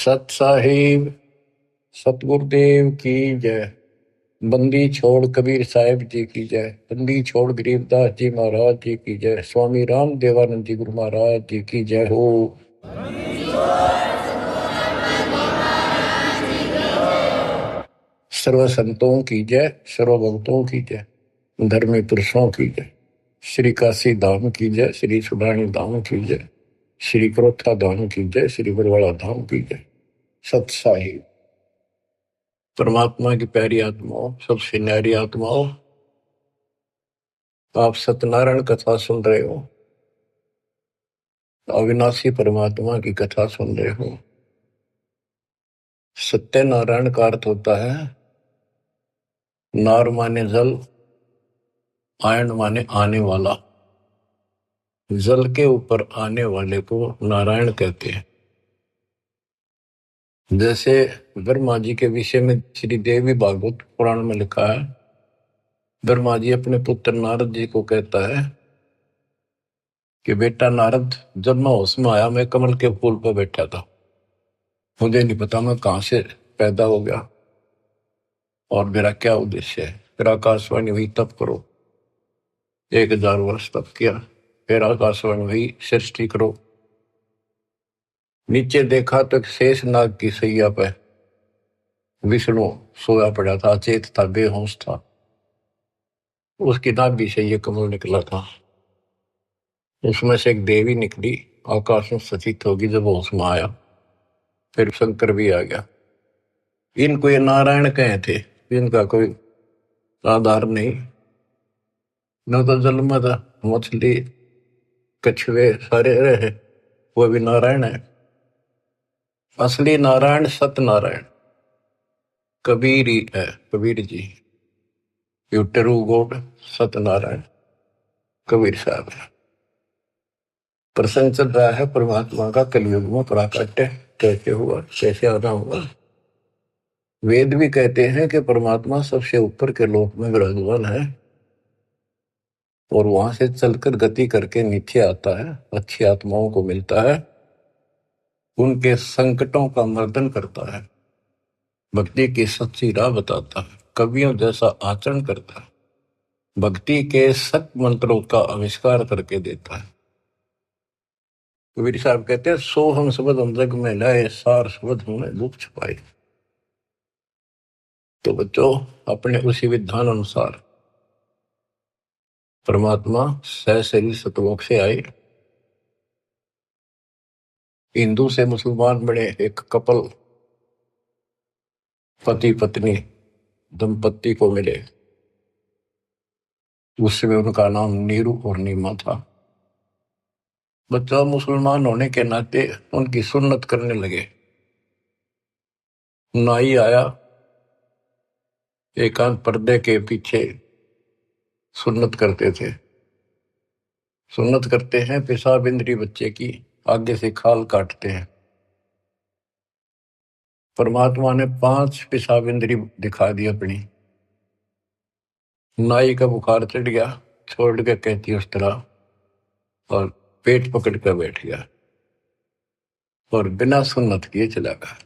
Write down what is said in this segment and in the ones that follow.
सत साहिब सतगुरुदेव की जय। बंदी छोड़ कबीर साहिब जी की जय। बंदी छोड़ गरीबदास जी महाराज जी की जय। स्वामी राम देवानंद जी गुरु महाराज जी की जय हो। सर्व संतों की जय, सर्व भक्तों की जय, धर्मी पुरुषों की जय। श्री काशी धाम की जय, श्री सुब्राणी धाम की जय, श्री क्रोथा धाम की जय, श्री बरवाड़ा धाम की जय। सत साहिब परमात्मा की प्यारी आत्माओं, सबसे न्यारी आत्माओं, आप सत्यनारायण कथा सुन रहे हो, अविनाशी परमात्मा की कथा सुन रहे हो। सत्यनारायण का अर्थ होता है नार माने जल, आयन माने आने वाला। जल के ऊपर आने वाले को नारायण कहते हैं। जैसे ब्रह्मा जी के विषय में श्री देवी भागवत पुराण में लिखा है, ब्रह्मा जी अपने पुत्र नारद जी को कहता है कि बेटा नारद, जब मैं होश में आया मैं कमल के फूल पर बैठा था, मुझे नहीं पता मैं कहां से पैदा हो गया और मेरा क्या उद्देश्य है। फिर आकाशवाणी हुई तप करो, 1000 वर्ष तप किया। फिर आकाशवाणी हुई सृष्टि करो। नीचे देखा तो शेष नाग की सैया पे विष्णु सोया पड़ा था, अचेत था, बेहोश था। उसकी नाभि से ये कमल निकला था। उसमें से एक देवी निकली, आकाश में सचित होगी। जब होश में आया फिर शंकर भी आ गया। इनको ये नारायण कहे थे, इनका कोई आधार नहीं। न तो जल में था, मछली कछुए सारे रहे, वो भी नारायण है। असली नारायण सत्यनारायण कबीर ही है। Kabir ji you true God Satyanarayan Kabir साहब है। प्रसंग चल रहा है परमात्मा का कलयुग में प्राकट्य कैसे हुआ, कैसे आना हुआ। वेद भी कहते हैं कि परमात्मा सबसे ऊपर के लोक में विराजमान है और वहां से चलकर गति करके नीचे आता है, अच्छी आत्माओं को मिलता है, उनके संकटों का मर्दन करता है, भक्ति की सच्ची राह बताता है, कवियों जैसा आचरण करता है, भक्ति के सत मंत्रों का आविष्कार करके देता है। कबीर साहब कहते हैं, सो हम शब्द हम जग में लाए, सार शब्द हमने दुख छुपाए। तो बच्चों, अपने उसी विधान अनुसार परमात्मा सहशरीर सतलोक से आए, हिंदू से मुसलमान बने, एक कपल पति पत्नी दंपत्ति को मिले। उसमें उनका नाम नीरू और नीमा था। बच्चा मुसलमान होने के नाते उनकी सुन्नत करने लगे। नाई आया, एकांत पर्दे के पीछे सुन्नत करते थे। सुन्नत करते हैं, पेशाब इंद्री बच्चे की आगे से खाल काटते हैं। परमात्मा ने 5 पेशाब इंद्री दिखा दी अपनी। नाई का बुखार चढ़ गया, छोड़ के कहती उस तरह, और पेट पकड़ कर बैठ गया और बिना सुन्नत किए चला गया।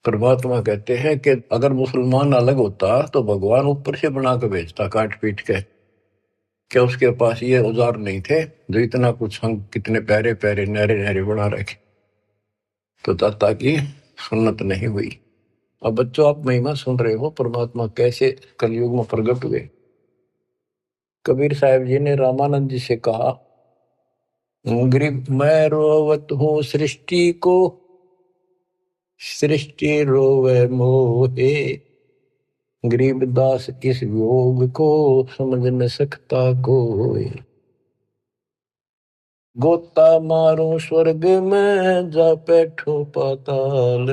परमात्मा कहते हैं कि अगर मुसलमान अलग होता तो भगवान ऊपर से बना के भेजता काट पीट के। क्या उसके पास ये औजार नहीं थे जो इतना कुछ हम कितने प्यारे प्यारे नहरे नहरे बना रखे, तो दाता की सुन्नत नहीं हुई। अब बच्चों, आप महिमा सुन रहे हो परमात्मा कैसे कलयुग में प्रकट हुए। कबीर साहब जी ने रामानंद जी से कहा, गरीब मैं रोवत हूँ सृष्टि को, सृष्टि रोवे मोहे, गरीबदास इस योग को समझ न सकता कोई। गोता मारो स्वर्ग में जा बैठो पाताल,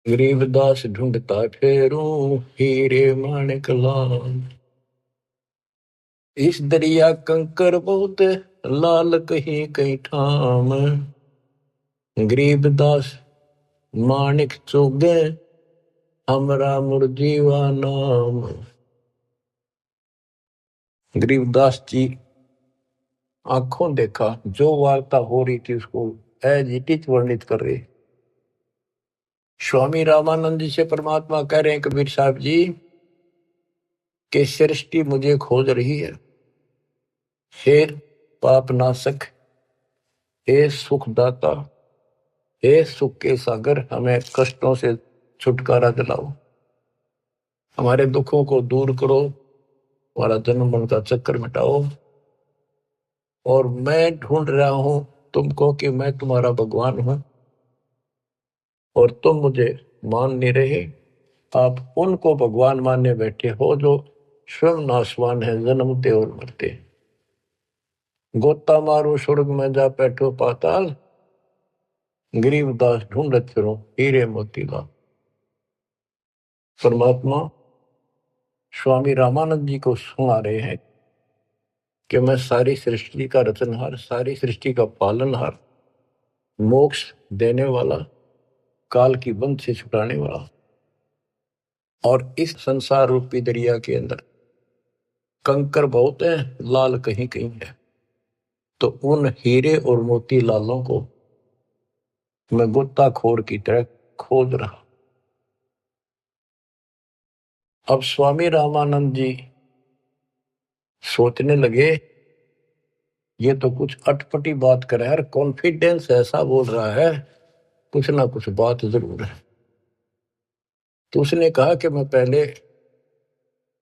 गरीबदास ढूंढता फेरूं हीरे माणिक लाल। इस दरिया कंकर बहुत लाल कहीं कहीं ठाम, गरीबदास माणिक चोगे हमरा मुरजीवा नाम। गरीबदास जी आंखों देखा जो वार्ता हो रही थी उसको एजिटिच वर्णित कर रहे। स्वामी रामानंद जी से परमात्मा कह रहे हैं कबीर साहब जी कि सृष्टि मुझे खोज रही है। हे पाप नाशक, हे सुखदाता, हे सुख के सागर, हमें कष्टों से छुटकारा दिलाओ, हमारे दुखों को दूर करो, हमारा जन्म मरण का चक्कर मिटाओ। और मैं ढूंढ रहा हूं तुमको कि मैं तुम्हारा भगवान हूं और तुम मुझे मान नहीं रहे। आप उनको भगवान मानने बैठे हो जो स्वयं नाशवान है, जन्मते और मरते। गोता मारो स्वर्ग में जा बैठो पाताल, गरीबदास ढूंढत फिरो हीरे मोतीलाल। परमात्मा स्वामी रामानंद जी को सुना रहे हैं कि मैं सारी सृष्टि का रचनहार, सारी सृष्टि का पालनहार, मोक्ष देने वाला, काल की बंध से छुटाने वाला, और इस संसार रूपी दरिया के अंदर कंकर बहुत है, लाल कहीं कहीं है। तो उन हीरे और मोती लालों को मैं गोताखोर की तरह खोज रहा। अब स्वामी रामानंद जी सोचने लगे ये तो कुछ अटपटी बात कर रहा है, कॉन्फिडेंस ऐसा बोल रहा है, कुछ ना कुछ बात जरूर है। तो उसने कहा कि मैं पहले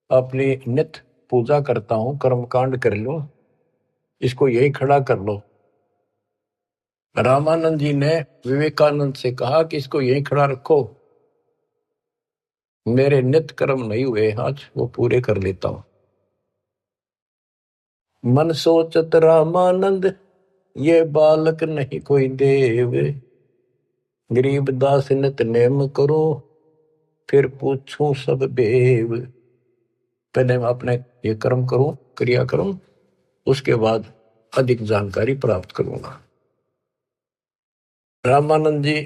अपनी नित्य पूजा करता हूं, कर्मकांड कर लो, इसको यही खड़ा कर लो। रामानंद जी ने विवेकानंद से कहा कि इसको यही खड़ा रखो, मेरे नित्य कर्म नहीं हुए आज, वो पूरे कर लेता हूं। मन सोचत रामानंद ये बालक नहीं कोई देव, गरीबदास नित नेम करो फिर पूछूं सब बेव। पहले मैं अपने ये कर्म करूं, क्रिया करूं, उसके बाद अधिक जानकारी प्राप्त करूंगा। रामानंद जी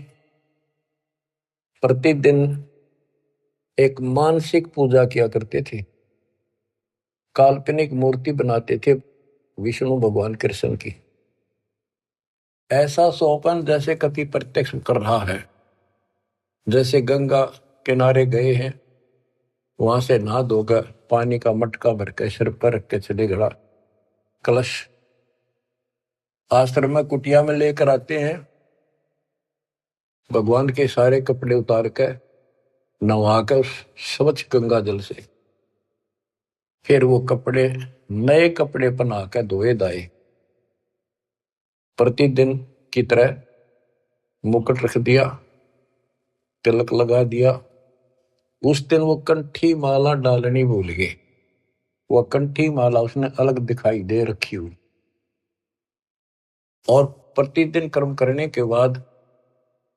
प्रतिदिन एक मानसिक पूजा किया करते थे, काल्पनिक मूर्ति बनाते थे विष्णु भगवान कृष्ण की। ऐसा सोपन जैसे कभी प्रत्यक्ष कर रहा है, जैसे गंगा किनारे गए हैं, वहां से नहा धोकर पानी का मटका भर के सिर पर रख के चले गड़ा, कलश आश्रम में कुटिया में लेकर आते हैं, भगवान के सारे कपड़े उतार कर नहा कर स्वच्छ गंगा जल से, फिर वो कपड़े नए कपड़े पहना कर धोए दाए, प्रतिदिन की तरह मुकुट रख दिया, तिलक लगा दिया। उस दिन वो कंठी माला डालनी भूल गए, वो कंठी माला उसने अलग दिखाई दे रखी हुई। और प्रतिदिन कर्म करने के बाद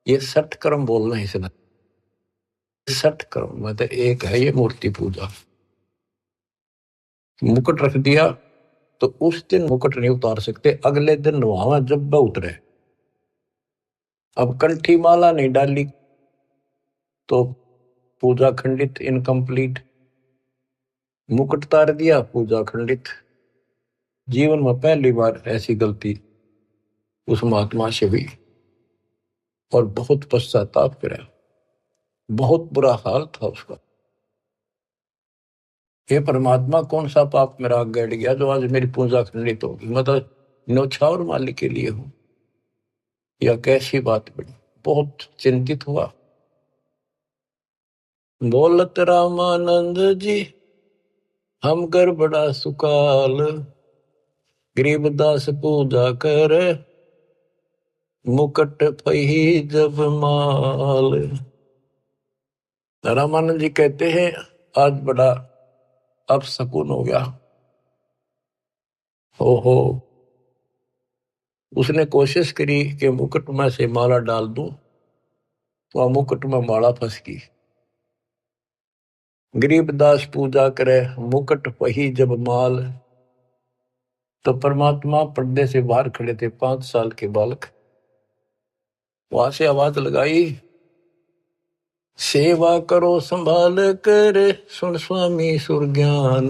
ये 60 कर्म बोलना है इसने, 60 कर्म मतलब एक है ये मूर्ति पूजा। मुकुट रख दिया तो उस दिन मुकुट नहीं उतार सकते, अगले दिन नहावा जब उतरे। अब कंठी माला नहीं डाली तो पूजा खंडित, इनकम्प्लीट। मुकुट उतार दिया, पूजा खंडित। जीवन में पहली बार ऐसी गलती उस महात्मा से हुई और बहुत पश्चाताप करा, बहुत बुरा हाल था उसका। हे परमात्मा, कौन सा पाप मेरा गड़ गया जो आज मेरी पूजा खंडित होगी, मतलब न्यौछावर मालिक के लिए हूं, या कैसी बात बनी। बहुत चिंतित हुआ। बोलत रामानंद जी हम कर बड़ा सुकाल, गरीबदास पूजा कर मुकट पही जब माल। रामानंद जी कहते हैं आज बड़ा अपशकुन हो गया। हो उसने कोशिश करी कि मुकुट में से माला डाल दूं, तो मुकुट में माला फंस गई। गरीबदास पूजा करे मुकुट पही जब माल। तो परमात्मा पर्दे से बाहर खड़े थे, 5 साल के बालक। वहां से आवाज लगाई, सेवा करो संभाल कर सुन स्वामी सुर ज्ञान।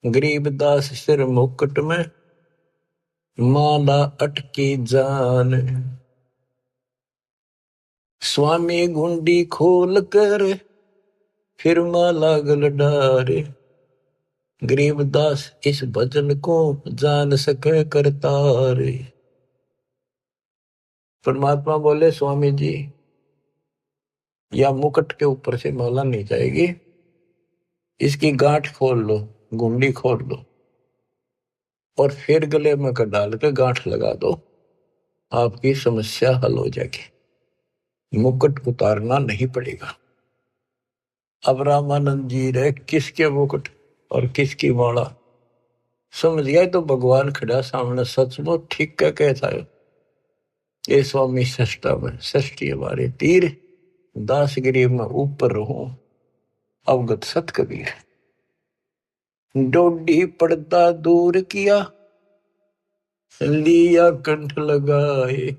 गरीबदास सिर मुकुट में माला अटकी जान, स्वामी गुंडी खोल कर फिर माला गल डारे, गरीबदास इस भजन को जान सके करतारे। परमात्मा बोले स्वामी जी, या मुकुट के ऊपर से माला नहीं जाएगी, इसकी गांठ खोल लो, गुंडी खोल लो और फिर गले में कर डाल के गांठ लगा दो, आपकी समस्या हल हो जाएगी, मुकुट उतारना नहीं पड़ेगा। अब रामानंद जी रहे किसके मुकुट और किसकी माला समझ गया तो भगवान खड़ा सामने, सचमुच ठीक क्या कहता है ये स्वामी सष्टा में षष्ठी हमारे तीर, दासगिरी में ऊपर रहूं अवगत सत कबीर। डोडी पर्दा दूर किया, लिया कंठ लगाए,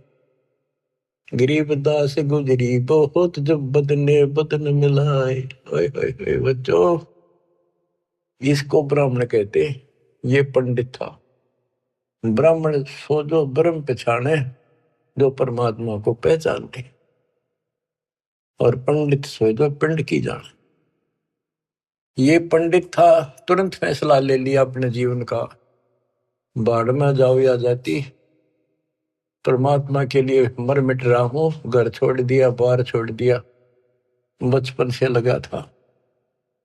गरीबदास गुजरी बहुत जब बदने बदन मिलाए। ओए ओए ओए बच्चों, इसको ब्राह्मण कहते, ये पंडित था। ब्राह्मण सो जो ब्रह्म पहचाने, जो परमात्मा को पहचानते, और पंडित सो जो पिंड की जाने। ये पंडित था, तुरंत फैसला ले लिया अपने जीवन का, बाढ़ में जाओ या जाती, परमात्मा के लिए मर मिट रहा हूं, घर छोड़ दिया, बार छोड़ दिया, बचपन से लगा था,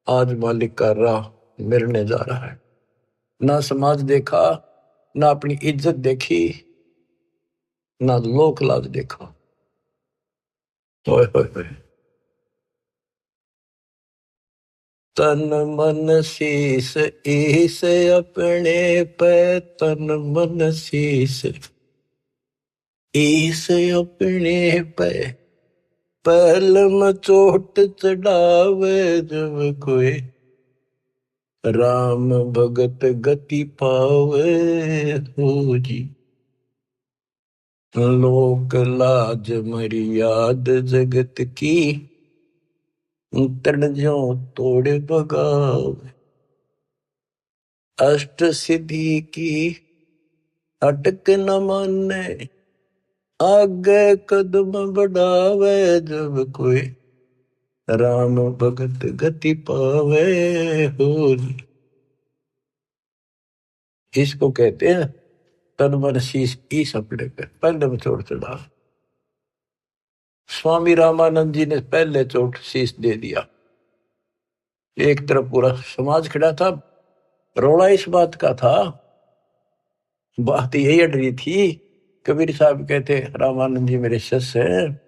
आज मालिक का राह मिलने जा रहा है। ना समाज देखा, ना अपनी इज्जत देखी, ना लोक लाज देखा। ओए होए होए, तन मन शीस ईस अपने पे, तन मन शीस ईस अपने पे, पहल में चोट चढ़ावे जब कोई, राम भगत गति पावे हो जी। लोक लाज मर्याद जगत की, तड़ जो तोड़ बगावे, अष्ट सिद्धि की अटक न माने, आगे कदम बढ़ावे जब कोई, राम भगत गति पावे हो। इसको कहते हैं तन मन शीश ईस अपने पे, पहले में चोट चढ़ा। स्वामी रामानंद जी ने पहले चोट शीश दे दिया। एक तरफ पूरा समाज खड़ा था, रोड़ा इस बात का था, बात यही अड़ रही थी। कबीर साहब कहते रामानंद जी मेरे शिष्य हैं,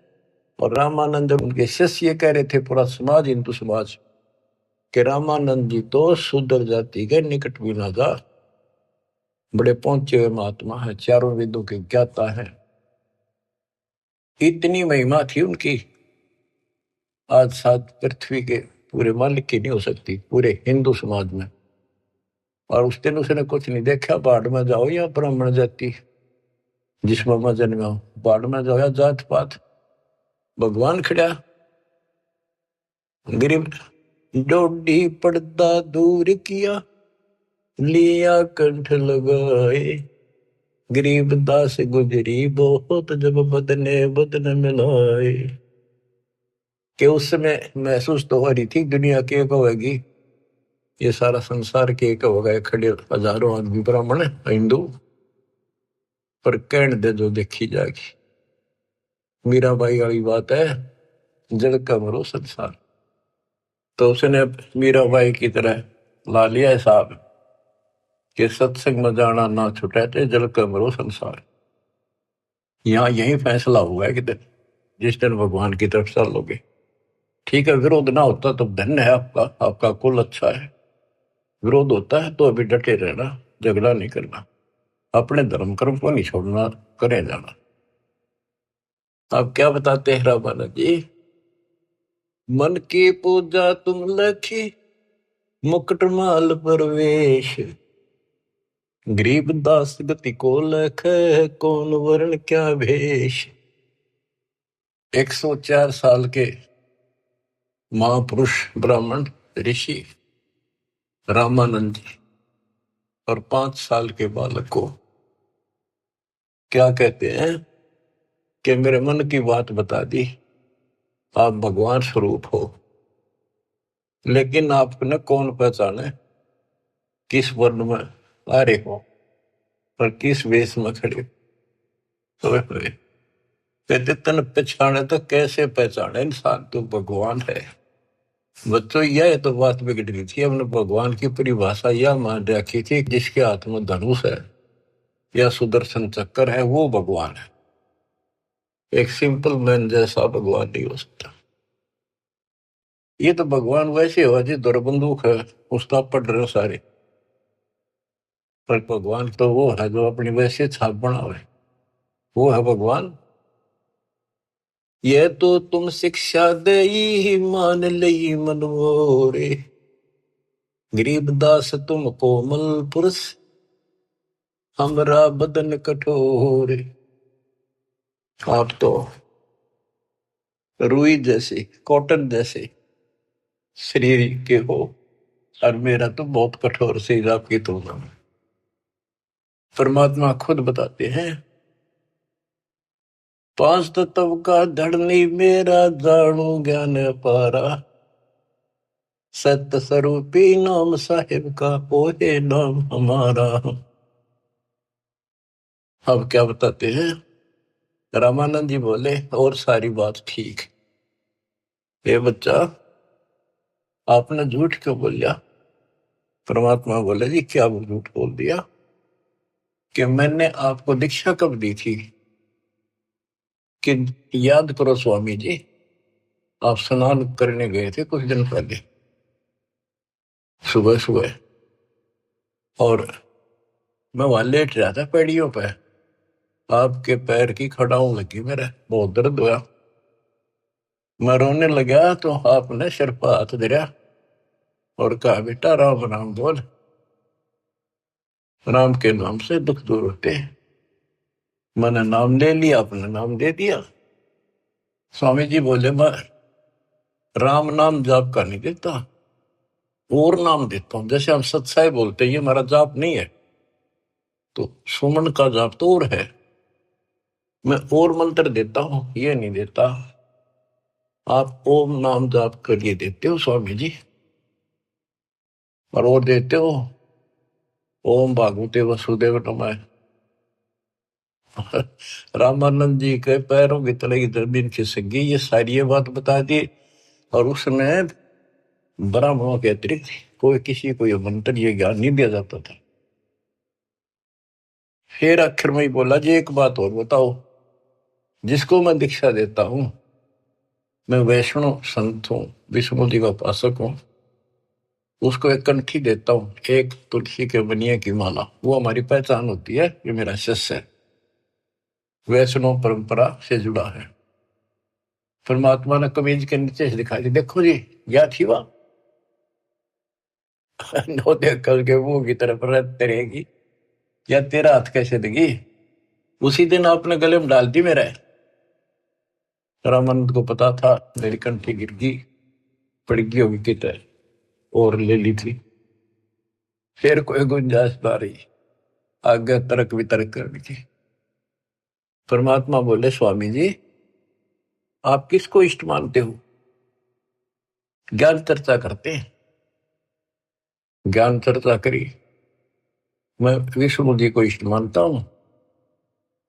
और रामानंद उनके शिष्य ये कह रहे थे, पूरा समाज हिंदू समाज, कि रामानंद जी तो शूद्र जाति के निकट भी ना जा, बड़े पहुंचे हुए महात्मा है, चारों वेदों के ज्ञाता है। इतनी महिमा थी उनकी, आज साथ पृथ्वी के पूरे मालिक की नहीं हो सकती, पूरे हिंदू समाज में। और उस दिन उसने कुछ नहीं देखा, बाढ़ में जाओ या ब्राह्मण जाति, जिसमें मैं जन्मा हूं, बाढ़ में जाओ या जात पात, भगवान खड़ा। गरीब डोडी पर्दा दूर किया, लिया कंठ लगाए, गरीबदास गुजरी बहुत जब बदने बदन मिलाए। कि उस समय महसूस तो हो रही थी दुनिया की एक होगी, ये सारा संसार के एक होगा, खड़े हजारों आदमी ब्राह्मण हिंदू, पर कहने दे जो देखी जाएगी। मीराबाई वाली बात है, जल का मरो संसार। तो उसने मीराबाई की तरह ला लिया हिसाब कि सत्संग में जाना ना छुटे थे, जल का मरो संसार। यहाँ यही फैसला हुआ है कि जिस दिन भगवान की तरफ चलोगे, ठीक है, विरोध ना होता तो धन्य है आपका, आपका कुल अच्छा है। विरोध होता है तो अभी डटे रहना, झगड़ा नहीं करना, अपने धर्म कर्म को नहीं छोड़ना, करे जाना। आप क्या बताते हैं रामानंद जी, मन की पूजा तुम लखी, मुकुट माल परवेश, गरीबदास गति को लख, कौन वर्ण क्या भेष। 104 साल के महापुरुष ब्राह्मण ऋषि रामानंद जी और 5 साल के बालक को क्या कहते हैं कि मेरे मन की बात बता दी, आप भगवान स्वरूप हो, लेकिन आपको न कौन पहचाने, किस वर्ण में आ रहे हो और किस वेश में खड़े हो। कहते तन पहचाने तो कैसे पहचाने इंसान, तो भगवान है। बच्चों यह तो बात बिगड़ गई थी, हमने भगवान की परिभाषा यह मान रखी थी, जिसके हाथ में धनुष है या सुदर्शन चक्कर है वो भगवान है। एक सिंपल मैन जैसा भगवान नहीं हो सकता। ये तो भगवान वैसे हो जी, दौर बंदूक है उसका पढ़ रहे हो सारे, पर भगवान तो वो है जो अपनी वैसे छाप बनावे, वो है भगवान। ये तो तुम शिक्षा दे ही मान लई मनमोरे, गरीबदास तुम कोमल पुरुष, हमरा बदन कठोर। आप तो रुई जैसे, कॉटन जैसे शरीर के हो, और मेरा तो बहुत कठोर शरीर आपकी तुलना में। परमात्मा खुद बताते हैं, पांच तत्व का धड़नी मेरा, जानू ज्ञान अपारा, सत्य स्वरूपी नाम साहिब का, ओहे नाम हमारा। अब क्या बताते हैं, रामानंद जी बोले और सारी बात ठीक, ये बच्चा आपने झूठ क्यों बोल दिया। परमात्मा बोले जी क्या झूठ बोल दिया, कि मैंने आपको दीक्षा कब दी थी, कि याद करो स्वामी जी, आप स्नान करने गए थे कुछ दिन पहले सुबह सुबह, और मैं वहां लेट रहा था पैड़ियों पे, आपके पैर की खड़ाऊ लगी, मेरे बहुत दर्द हुआ, मैं रोने लगा तो आपने सिर पर हाथ धरा और कहा बेटा राम राम बोल, राम के नाम से दुख दूर होते हैं। मैंने नाम ले लिया, आपने नाम दे दिया। स्वामी जी बोले मैं राम नाम जाप का नहीं देता, और नाम देता हूं, जैसे हम सत्साई बोलते हैं, ये हमारा जाप नहीं है, तो सुमन का जाप तो और है, मैं और मंत्र देता हूं, ये नहीं देता। आप ओम नाम जाप के लिए देते हो स्वामी जी, और वो देते हो ओम भागवते वसुदेव नमः। रामानंद जी के पैरों की तले की जमीन खिसक गई, ये सारी ये बात बता दी। और उसमें ब्राह्मणों के अतिरिक्त कोई किसी को ये मंत्र ये ज्ञान नहीं दिया जाता था। फिर आखिर में ही बोला जी एक बात और बताओ, जिसको मैं दीक्षा देता हूं, मैं वैष्णव संत हूं, विष्णु जी का उपासक हूं, उसको एक कंठी देता हूं, एक तुलसी के बनिए की माला, वो हमारी पहचान होती है, ये मेरा शिष्य है, वैष्णव परंपरा से जुड़ा है। परमात्मा ने कमीज के नीचे से दिखाई दी, देखो जी क्या थी वह। नो देख करके मुंह की तरफ रखते रहेगी, या तेरा हाथ कैसे देगी, उसी दिन आपने गले में डाल दी मेरा। रामानंद को पता था मेरी कंठी गिर गई, पड़ गई होगी कितने, और ले ली थी, फिर कोई गुंजाइश ना रही, आगे तर्क वितर्क करनी थी। परमात्मा बोले स्वामी जी आप किसको इष्ट मानते हो, ज्ञान चर्चा करते हैं, ज्ञान चर्चा करी, मैं विष्णु जी को इष्ट मानता हूं,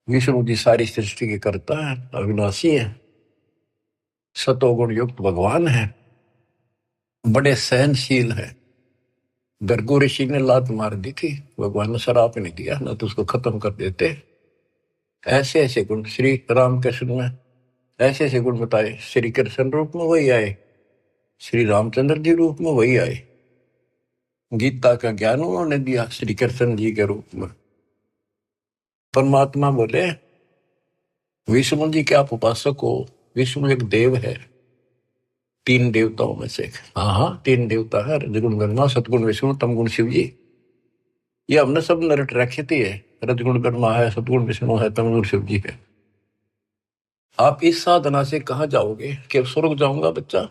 विष्णु जी सारी सृष्टि के करता है, अविनाशी है, सतोगुण युक्त भगवान है, बड़े सहनशील है। गर्गो ऋषि ने लात मार दी थी, भगवान ने शराप नहीं दिया, ना तो उसको खत्म कर देते। ऐसे ऐसे गुण श्री राम कृष्ण में, ऐसे ऐसे गुण बताए, श्री कृष्ण रूप में वही आए, श्री रामचंद्र जी रूप में वही आए, गीता का ज्ञान उन्होंने दिया श्री कृष्ण जी के रूप में। परमात्मा बोले विष्णु जी के आप उपासक हो, विष्णु एक देव है, तीन देवताओं में से। हाँ हाँ तीन देवता है, रजगुण ब्रह्मा, सतगुण विष्णु, तमगुण शिव जी। ये हमने सब नरट रखे थे, रजगुण ब्रह्मा है, सतगुण विष्णु है, तमगुण शिव जी है। आप इस साधना से कहाँ जाओगे, कि स्वर्ग जाऊंगा बच्चा,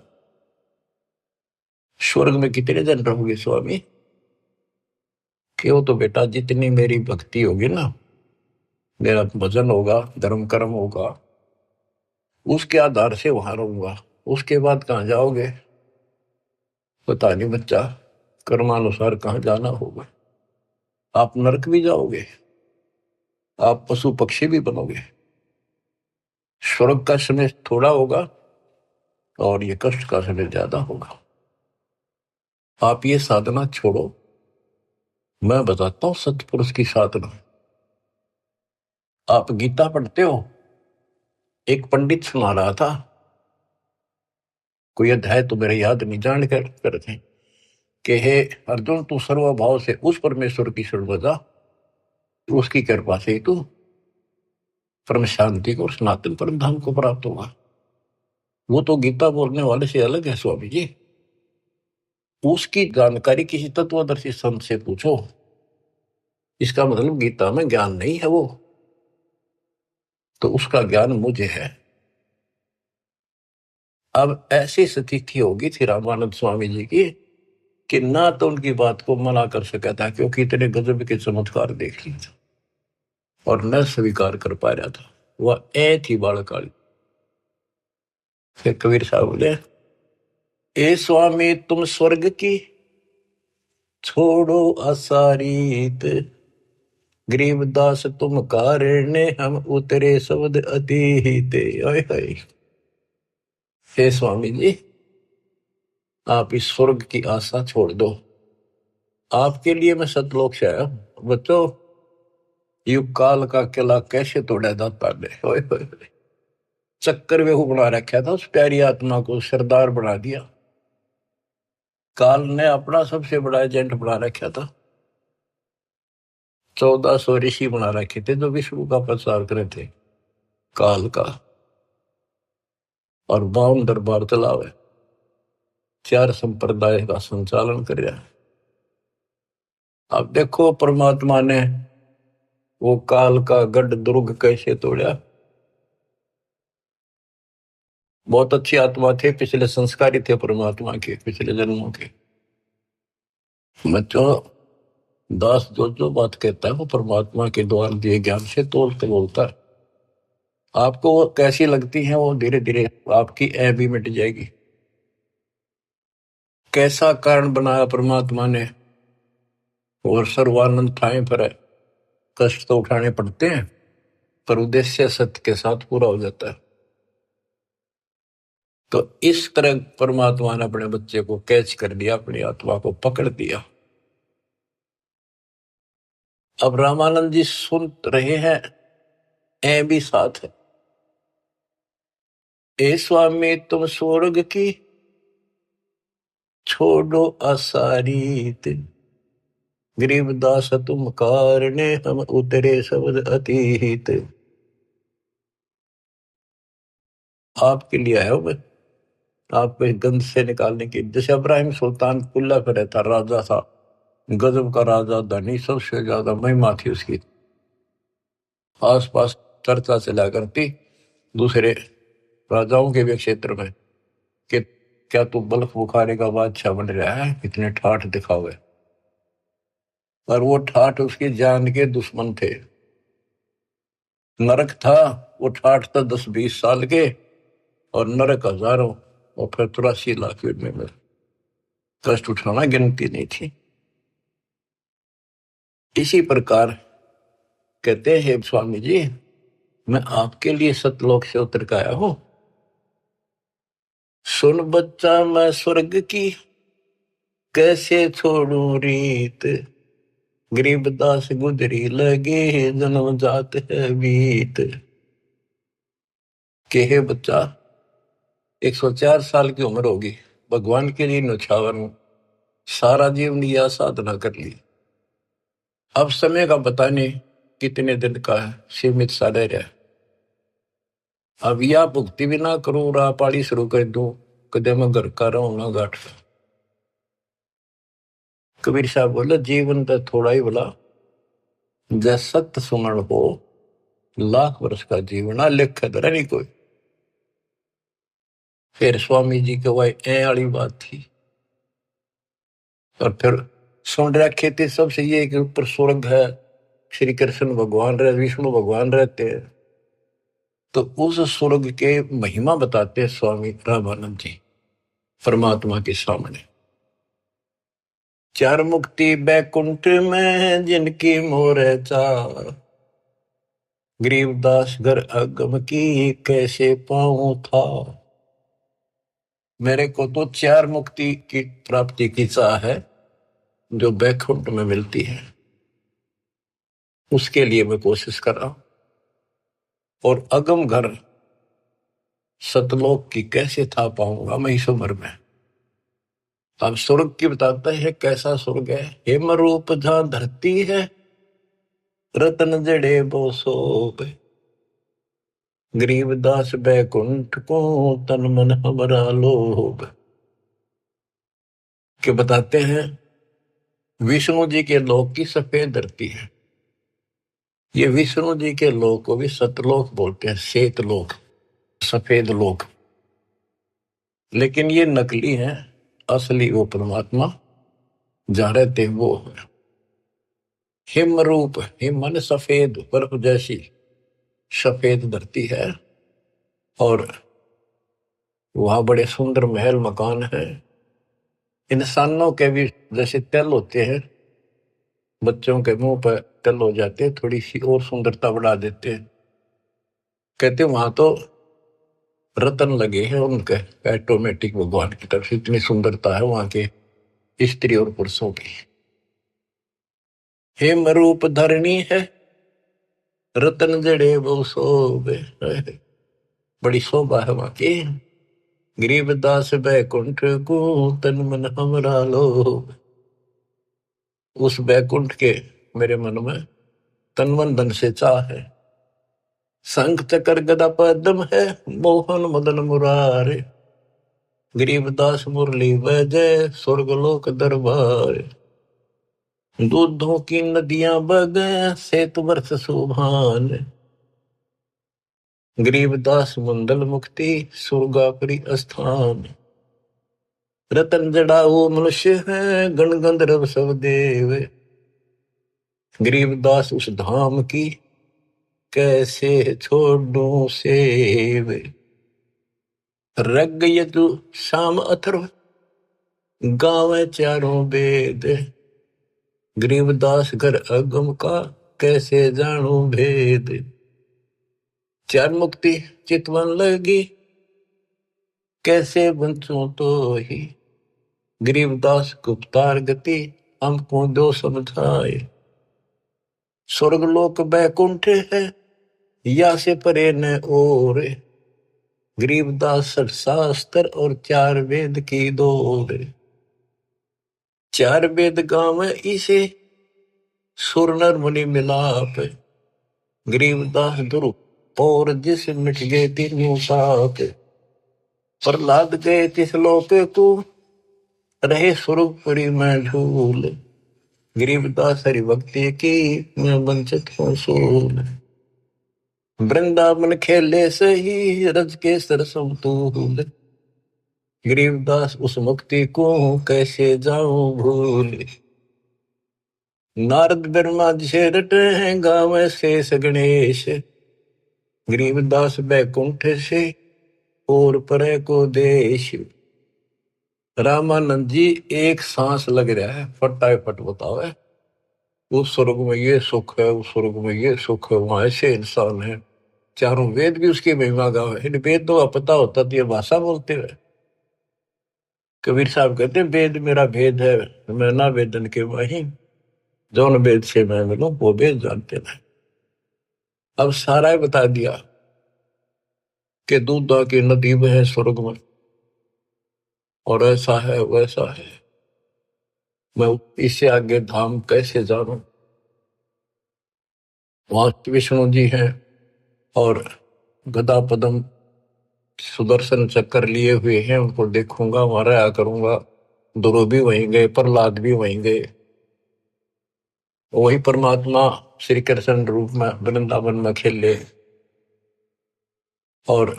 स्वर्ग में कितने दिन रहोगे स्वामी, क्यों, तो बेटा जितनी मेरी भक्ति होगी ना, मेरा भजन होगा, धर्म कर्म होगा, उसके आधार से वहां रहूंगा। उसके बाद कहाँ जाओगे पता नहीं बच्चा, कर्मानुसार कहाँ जाना होगा। आप नरक भी जाओगे, आप पशु पक्षी भी बनोगे। स्वर्ग का समय थोड़ा होगा और ये कष्ट का समय ज्यादा होगा। आप ये साधना छोड़ो, मैं बताता हूं सतपुरुष की साधना। आप गीता पढ़ते हो, एक पंडित सुना रहा था, कोई अध्याय तो मेरे याद नहीं, जान कर करते कि हे अर्जुन, तू सर्वभाव से उस परमेश्वर की शरण में जा, उसकी कृपा से ही तू परम शांति को और सनातन परम धाम को प्राप्त होगा। वो तो गीता बोलने वाले से अलग है स्वामी जी। उसकी जानकारी किसी तत्वदर्शी संत से पूछो। इसका मतलब गीता में ज्ञान नहीं है वो, तो उसका ज्ञान मुझे है। अब ऐसी स्थिति होगी थी रामानंद स्वामी जी की कि ना तो उनकी बात को मना कर सका था, क्योंकि इतने गजब के चमत्कार देख लिए थे, और न स्वीकार कर पा रहा था। वह ए थी बालकाली। फिर कबीर साहब बोले, ए स्वामी तुम स्वर्ग की छोड़ो असारीत, गरीबदास तुम कारण हम उतरे शब्द अतीत। हे स्वामी जी, आप इस स्वर्ग की आशा छोड़ दो, आपके लिए मैं सतलोक से आया हूं। बच्चों, युग काल का किला कैसे तोड़ा दाता ने, चक्कर में बना रखा था, उस प्यारी आत्मा को सरदार बना दिया। काल ने अपना सबसे बड़ा एजेंट बना रखा था। 1400 ऋषि बना रखे थे जो विष्णु का प्रचार करे थे काल का, और 52 दरबार चलावे, 4 संप्रदाय का संचालन कर रहा है। अब देखो परमात्मा ने वो काल का गढ़ दुर्ग कैसे तोड़ा। बहुत अच्छी आत्मा थे, पिछले संस्कारी थे परमात्मा के, पिछले जन्मों के। बच्चों, दास जो जो बात कहता है वो परमात्मा के द्वारा दिए ज्ञान से तोल के बोलता है। आपको वो कैसी लगती है, वो धीरे धीरे आपकी ऐ भी मिट जाएगी। कैसा कारण बनाया परमात्मा ने, और सर्वानंद ठाए पर है। कष्ट तो उठाने पड़ते हैं, पर उद्देश्य सत्य के साथ पूरा हो जाता है। तो इस तरह परमात्मा ने अपने बच्चे को कैच कर लिया, अपनी आत्मा को पकड़ दिया। अब रामानंद जी सुन रहे हैं, ऐ भी साथ है। ए स्वामी तुम स्वर्ग की छोड़ो असारीत, गरीबदास तुम कारणे हम उतरे शब्द अतीत। आपके लिए आया हूं मैं, आपको इस गंध से निकालने की। जैसे इब्राहिम सुल्तान कुल्ला पे रहता, राजा था, गजब का राजा, धनी, सबसे ज्यादा महिमा थी उसकी। आस पास चर्चा चला करती दूसरे राजाओं के भी क्षेत्र में कि क्या तू बल्ख बुखारे का बादशाह बन रहा है, इतने ठाठ दिखावे। पर वो ठाठ उसकी जान के दुश्मन थे। नरक था, वो ठाठ था 10-20 साल के, और नरक हजारों, और फिर 83 लाख में कष्ट उठाना गिनती नहीं थी। इसी प्रकार कहते हैं स्वामी जी, मैं आपके लिए सतलोक से उतर के आया हूं। सुन बच्चा मैं स्वर्ग की कैसे छोड़ू रीत, गरीबदास गुजरी लगे जन्म जात है बीत। के हे बच्चा, 104 साल की उम्र होगी, भगवान के लिए न्यौछावर हूं, सारा जीवन यह साधना कर ली। अब समय का पता नहीं कितने दिन का है, सीमित सा रह रहा है। अब या भुक्ति भी ना करूं, राह पाड़ी शुरू कर दूं, कदे मैं घर का रहूं ना गाठ। कबीर साहब बोले, जीवन तो थोड़ा ही बोला, जैसे सत्य सुमरण हो, लाख वर्ष का जीवन लेख धरा नहीं कोई। फिर स्वामी जी के वही ए वाली बात थी। और फिर सुन रखे थे सबसे ये कि ऊपर स्वर्ग है, श्री कृष्ण भगवान रहे, विष्णु भगवान रहते हैं। तो उस स्वर्ग के महिमा बताते हैं स्वामी रामानंद जी परमात्मा के सामने। चार मुक्ति बैकुंठ में जिनकी मोर चार, गरीबदास घर अगम की कैसे पाऊं था। मेरे को तो चार मुक्ति की प्राप्ति की चाह है जो बैकुंठ में मिलती है, उसके लिए मैं कोशिश कर रहा हूं। और अगम घर सतलोक की कैसे था पाऊंगा मैं इस उम्र में। अब स्वर्ग की बताता है कैसा स्वर्ग है। हेम रूप जहां धरती है, रतन जड़े बो सोब, गरीबदास बैकुंठ को तन मन हमरा लोभ। के बताते हैं विष्णु जी के लोक की सफेद धरती है। ये विष्णु जी के लोक को भी सतलोक बोलते हैं, श्वेत लोक, सफेद लोक। लेकिन ये नकली है, असली वो परमात्मा जहां रहते वो है। हिम रूप, हिम मन सफेद, बर्फ जैसी सफेद धरती है। और वहां बड़े सुंदर महल मकान है। इंसानों के भी जैसे तिल होते हैं, बच्चों के मुंह पर तिल हो जाते हैं, थोड़ी सी और सुंदरता बढ़ा देते हैं। कहते वहां तो रतन लगे हैं उनके ऑटोमेटिक भगवान की तरफ से, इतनी सुंदरता है वहां के स्त्री और पुरुषों की। हेम रूप धरणी है, रतन जड़े वो शोभे, बड़ी शोभा है वहां की। गरीबदास बैकुंठ को तन मन हमरा लोभ। उस बैकुंठ के मेरे मन में तन मन धन से चाह है। शंख चक्र गदा पद्म है, मोहन मदन मुरारे, गरीबदास मुरली बजय स्वर्गलोक दरबार। दूधों की नदियां बगे सेत वर्ष सुभान, गरीबदास मंडल मुक्ति सुरगापुरी स्थान। रतन जड़ाऊ मनुष्य है, गण गंधर्व सब देव, गरीबदास उस धाम की कैसे छोड़ू सेव। रग यजु शाम अथर्व गावे चारों वेद, गरीबदास घर अगम का कैसे जानू भेद। चार मुक्ति चितवन लगी कैसे बंचू तो ही, गरीबदास गुप्तार गति हमको दो समझाए। स्वर्गलोक बैकुंठ है या से परे न और, गरीबदास शास्त्र और चार वेद की दौड़। चार वेद गाँव इसे सुर नर मुनि मिलाप, गरीबदास दुरु और जिस मिट गए तीनों पाप। प्रहलाद गए तिस लोक को रहे सुरपुरी में झूल, गरीबदास हरि भक्ति की मैं वंचित हूँ सूल। वृंदावन खेले सही रज के सरसम तूल, गरीबदास उस मुक्ति को कैसे जाऊं भूल। नारद ब्रह्मा जी से रटे हैं गावे शेष गणेश, गरीबदास बैकुंठ से और परे को देश। रामानंद जी एक सांस लग रहा है फटाफट बतावे, उस स्वर्ग में ये सुख है, उस स्वर्ग में ये सुख है, वहां ऐसे इंसान है। चारों वेद भी उसकी महिमा गावे। इन वेद तो पता होता तो ये भाषा बोलते हुए। कबीर साहब कहते हैं वेद मेरा भेद है, मैं ना वेदन के वही, जौन वेद से मैं मिलूं वो वेद जानते नहीं। अब सारा ही बता दिया कि दूधा की नदी में है स्वर्ग में, और ऐसा है वैसा है। मैं इससे आगे धाम कैसे जानूं। वहां विष्णु जी हैं और गदा पदम सुदर्शन चक्कर लिए हुए हैं, उनको देखूंगा, वहां रहा करूंगा। ध्रुव भी वहीं गए, प्रहलाद भी वहीं गए। वही परमात्मा श्री कृष्ण रूप में वृंदावन में खेले, और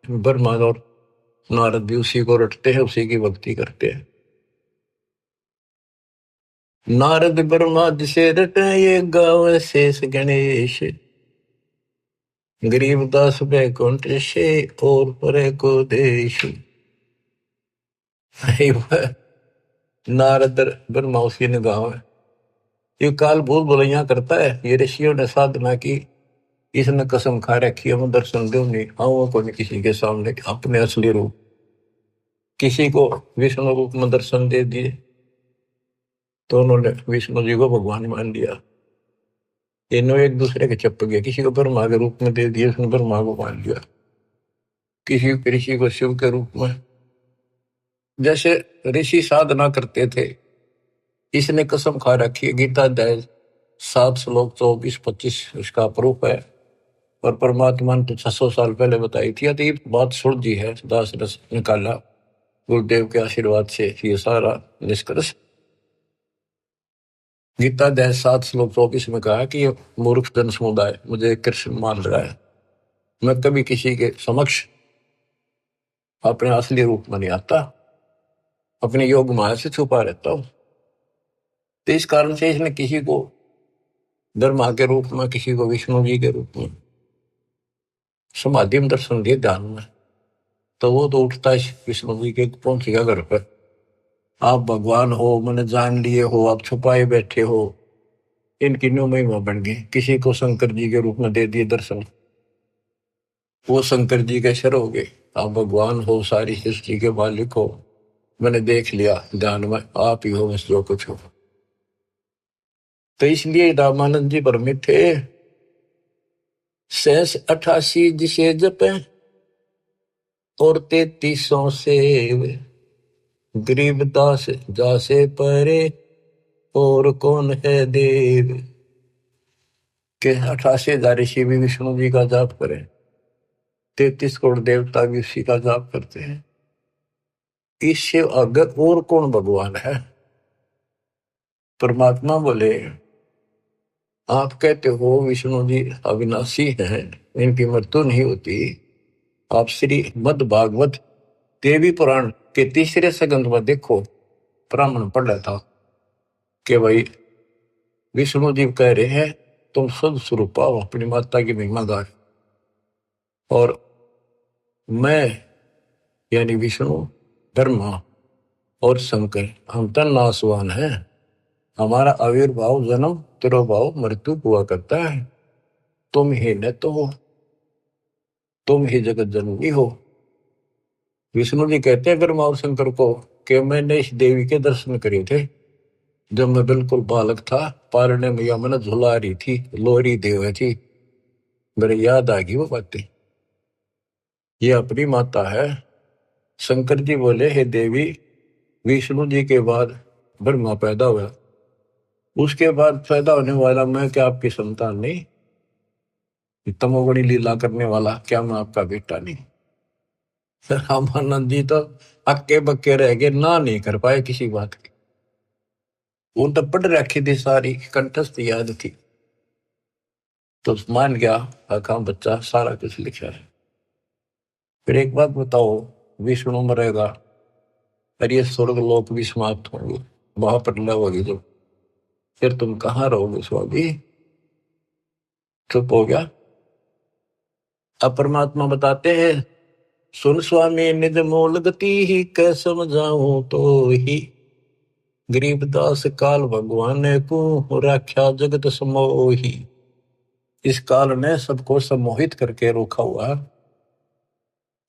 ब्रह्मा और नारद भी उसी को रटते हैं, उसी की भक्ति करते हैं। नारद ब्रह्मा जिसे रटे ये गावे शेष गणेश, गरीबदास बैकुंठ से और परे को देश। नारद ब्रह्मा उसकी निगाह है। ये काल भूल बुलैया करता है। ये ऋषियों ने साधना की, इसने कसम खा रखी है मैं दर्शन दूं नहीं आऊंगा को नहीं किसी के सामने अपने असली रूप। किसी को विष्णु रूप में दर्शन दे दिए तो उन्होंने विष्णु जी को भगवान मान लिया। इन्होंने एक दूसरे के चप गया। किसी को ब्रह्मा के रूप में दे दिया, उसने ब्रह्मा को मान लिया। किसी ऋषि को शिव के रूप में। जैसे ऋषि साधना करते थे, इसने कसम खा रखी है। गीता अध्याय 7 श्लोक 24-25 इसका प्रूफ है। और परमात्मा ने तो 600 साल पहले बताई थी। तो ये बात सुन जी है, दास रस निकाला गुरुदेव के आशीर्वाद से ये सारा निष्कर्ष। गीता अध्याय 7 श्लोक 24 में कहा कि ये मूर्ख जन समुदाय मुझे कृष्ण मान रहा है। मैं कभी किसी के समक्ष अपने असली रूप में नहीं आता, अपने योग माया से छुपा रहता हूं। तो इस कारण से इसने किसी को ब्रह्मा के रूप में, किसी को विष्णु जी के रूप में समाधि में दर्शन दिए ध्यान में। तो वो तो उठता है विष्णु जी के पहुंचेगा घर पर। आप भगवान हो, मैंने जान लिए हो, आप छुपाए बैठे हो। इनकी न्यू महिमा बन गई। किसी को शंकर जी के रूप में दे दिए दर्शन, वो शंकर जी के शर हो गए। आप भगवान हो, सारी सृष्टि के मालिक हो, मैंने देख लिया ध्यान में, आप ही हो बस जो कुछ हो। तो इसलिए रामानंद जी भ्रमित थे। 88 जिसे जपे और 3300 से गरीबदास जासे परे और कौन है देव। के 88,000 ऋषि भी विष्णु जी का जाप करें, 33 करोड़ देवता भी उसी का जाप करते हैं। इससे अगर और कौन भगवान है। परमात्मा बोले आप कहते हो विष्णु जी अविनाशी हैं, इनकी मृत्यु नहीं होती। आप श्री मद भागवत देवी पुराण के 3रे स्कंद में देखो, ब्राह्मण पढ़ रहा था कि भाई विष्णु जी कह रहे हैं तुम शुद्ध स्वरूप पाओ, अपनी माता की महिमा गाए। और मैं यानी विष्णु, ब्रह्मा और शंकर हम तो नासवान हैं। हमारा आविर्भाव, जन्म, तिरोभाव, मृत्यु हुआ करता है। तुम ही न तो हो, तुम ही जगत जननी हो। विष्णु जी कहते हैं ब्रह्मा और शंकर को कि मैंने इस देवी के दर्शन करे थे जब मैं बिल्कुल बालक था। पारने में या मैंने झुला रही थी, लोरी देव थी। मेरे याद आ गई वो बातें। ये अपनी माता है। शंकर जी बोले हे देवी, विष्णु जी के बाद ब्रह्मा पैदा हुआ, उसके बाद पैदा होने वाला मैं क्या आपकी संतान नहीं? तमोगुणी लीला करने वाला क्या मैं आपका बेटा नहीं? रामानंद जी तो हक्के बक्के रह गए, ना नहीं कर पाए किसी बात की। वो तो पढ़ रखी थी, सारी कंठस्थ याद थी। तो मान गया आका बच्चा सारा कुछ लिखा है। फिर एक बात बताओ, विष्णु मरेगा और ये स्वर्ग लोक भी समाप्त होंगे, महाप्रलय होगी जब, फिर तुम कहाँ रहोगे स्वामी? चुप हो गया। अब परमात्मा बताते हैं सुन स्वामी निज मूल गति ही कै समझाऊं तो ही, गरीबदास काल भगवान को राख्या जगत समोही। इस काल ने सबको सम्मोहित करके रोका हुआ।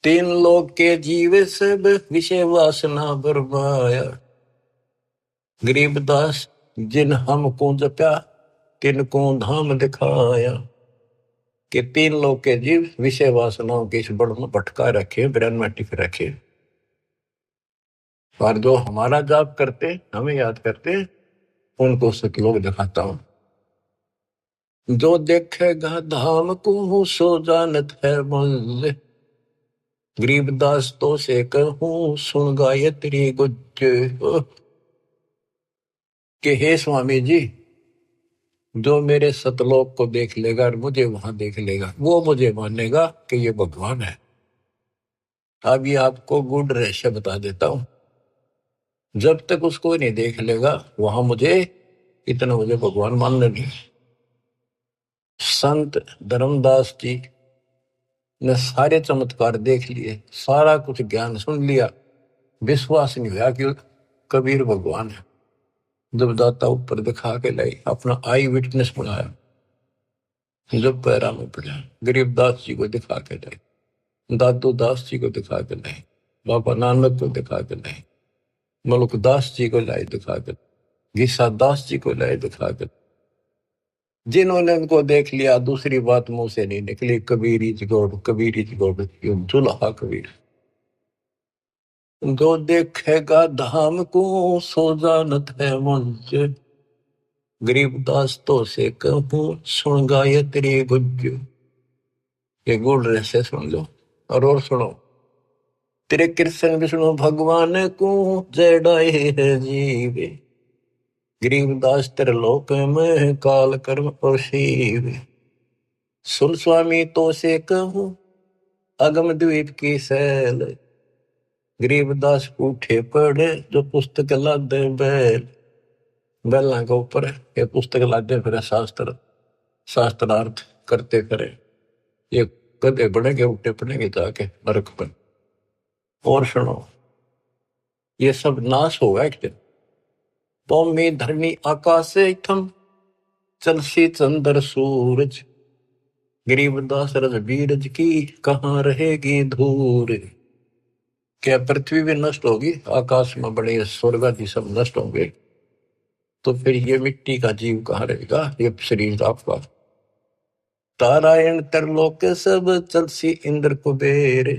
3 लोक के जीव सब विषय वासना बरमाया, गरीबदास जिन हमको जप्या तिनको धाम दिखाया। कि 3 लोक के जीव विषय वासनाओं के इस बड़ में भटका रखे, ब्रह्म में टिक रखे। और जो हमारा जाप करते, हमें याद करते, उनको सतलोक दिखाता हूं। जो देखेगा धाम को सो जानत है मंजिल, गरीबदास तो से कहूं सुन गायत्री गुज। कि हे स्वामी जी, जो मेरे सतलोक को देख लेगा और मुझे वहां देख लेगा, वो मुझे मानेगा कि ये भगवान है। अब ये आपको गुड रहस्य बता देता हूं। जब तक उसको नहीं देख लेगा वहां मुझे इतना मुझे भगवान मानने नहीं। संत धर्मदास जी ने सारे चमत्कार देख लिए, सारा कुछ ज्ञान सुन लिया, विश्वास नहीं हुआ कि कबीर भगवान है। जब दाता ऊपर दिखा के लाई, अपना आई विटनेस बनाया, जब पैरा में पड़ा, गरीबदास जी को दिखा के लाई, दादू दास जी को दिखा के लाई, बाबा नानक को दिखा के लाई, मलुकदास जी को लाई दिखा के, गीसा दास जी को लाई दिखा के। जिन्होंने उनको देख लिया, दूसरी बात मुंह से नहीं निकली, Kabir is God, Kabir is God, दुल्हा कबीर। जो देखेगा धाम को सो जानत है मुझ, गरीबदास तो से कहूं सुन गायत्री गुज। ये गुड़ रहस्य सुन लो और सुनो। तेरे कृष्ण विष्णु भगवान को जड़ाए है जीवे, गरीबदास तेरे लोक में काल कर्म और शिव। सुन स्वामी तो से कहूं अगम द्वीप की सैल, गरीबदास उठे पड़े जो पुस्तक लादे बैल। बैलों के ऊपर ये पुस्तक लादे फिर शास्त्र शास्त्रार्थ करते फिरे। ये गधे बढ़ेंगे उठे पड़ेंगे जाके नरक पर। और सुनो, ये सब नाश होगा एक दिन। भूमि धरनी आकाश थम चलसी चंद्र सूरज, गरीबदास रजबीरज की कहाँ रहेगी धूर। क्या पृथ्वी भी नष्ट होगी, आकाश में बड़े स्वर्ग आदि सब नष्ट होंगे, तो फिर ये मिट्टी का जीव कहाँ रहेगा, ये शरीर आपका। तारायण तरलोक सब चलसी इंद्र कुबेर,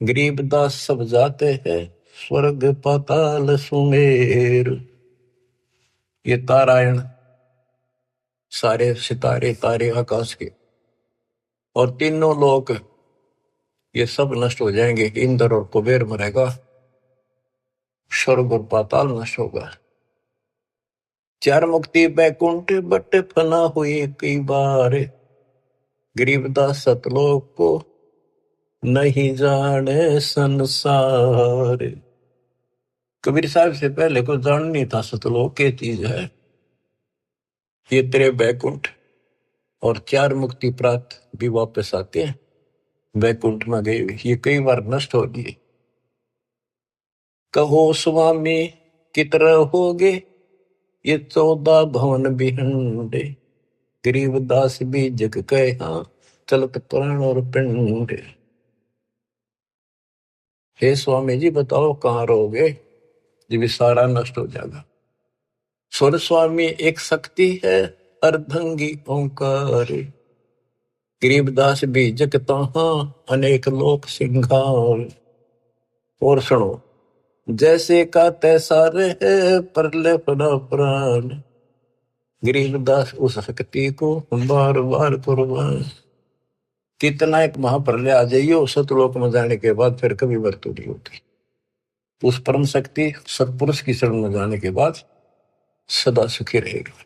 गरीबदास सब जाते हैं स्वर्ग पाताल सुमेर। ये तारायण सारे सितारे तारे आकाश के और तीनों लोक ये सब नष्ट हो जाएंगे। इंद्र और कुबेर मरेगा, स्वर्ग और पाताल नष्ट होगा। चार मुक्ति बैकुंठ बट फना हुई कई बार, गरीबदास सतलोक को नहीं जाने संसार। कबीर साहब से पहले को जान नहीं था सतलोक क्या चीज है। ये तेरे बैकुंठ और चार मुक्ति प्राप्त भी वापस आते हैं, बैकुंठ में गए ये कई बार नष्ट हो गए। कहो स्वामी कितने होगे ये 14 भवन बिहंडे, गरीबदास भी जग कहा चलत प्राण और पिंड। हे स्वामी जी बताओ कहाँ रहोगे, जब सारा नष्ट हो जाएगा। स्वर स्वामी एक शक्ति है अर्धंगी ओंकार, गरीबदास भी जग तहाँ अनेक लोक सिंगार। और सुनो, जैसे का तैसा रहे परले पड़ा प्राण, गरीबदास उस शक्ति को बार बार कुर्बान। कितना एक महाप्रलय आ जाइयो सतलोक में जाने के बाद फिर कभी मृत्यु नहीं होती। उस परम शक्ति सतपुरुष की शरण में जाने के बाद सदा सुखी रहेगा।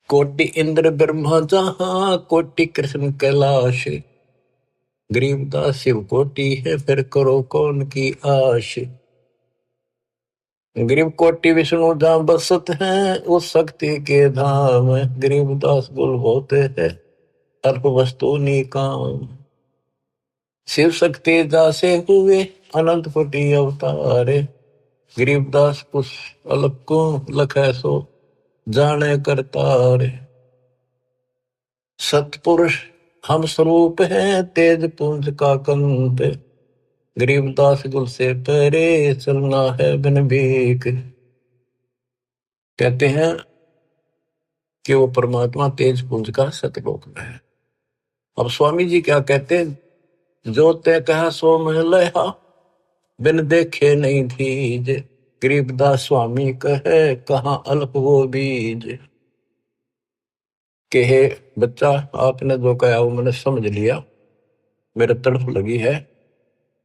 कोटि इंद्र ब्रह्मा जहां कोटि कृष्ण कैलाश, गरीबदास शिव कोटि है फिर करो कौन की आश। गरीब कोटि विष्णु जहां बसत हैं उस शक्ति के धाम, गरीबदास गुल होते हैं अल्प वस्तु निकाम। शिव शक्ति दासे हुए अनंत कोटि अवतारे, गरीबदास कुछ अलग को लखै सो जाने करतारे। सतपुरुष हम स्वरूप हैं तेज पुंज का कंत, गरीबदास गुल से परे चलना है बिन भीख। कहते हैं कि वो परमात्मा तेज पुंज का सतलोक में है। अब स्वामी जी क्या कहते हैं, जो ते कहा सो मैं लया बिन देखे नहीं थीज, गरीबदास स्वामी कहे कहाँ अल्प वो बीज। कहे बच्चा आपने जो कहा वो मैंने समझ लिया, मेरे तड़फ लगी है,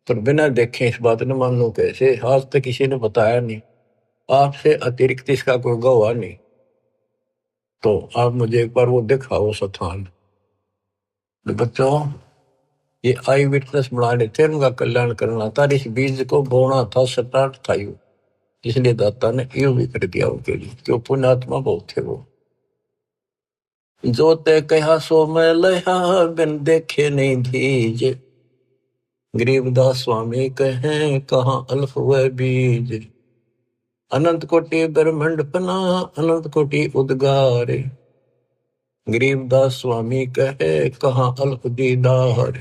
पर बिना देखे इस बात ने मानू कैसे, आज तक किसी ने बताया नहीं, आपसे अतिरिक्त इसका कोई गवाह नहीं, तो आप मुझे एक बार वो दिखाओ स्थान। बच्चों ये आई विटनेस बनाने थे, उनका कल्याण करना था, इस बीज को बोना था, स्टार्ट था यू। इसलिए दाता ने यूं भी कर दिया उनके लिए, क्यों पुण्यात्मा बहुत थे वो। जो ते कहा सो मैं लहा, बिन देखे नहीं दीजे। गरीबदास स्वामी कहें कहाँ अल्फ व बीज। अनंत कोटि ब्रह्मंड पना, अनंत कोटि उद्गारे। गरीबदास स्वामी कहे कहाँ अल्फ दीदार।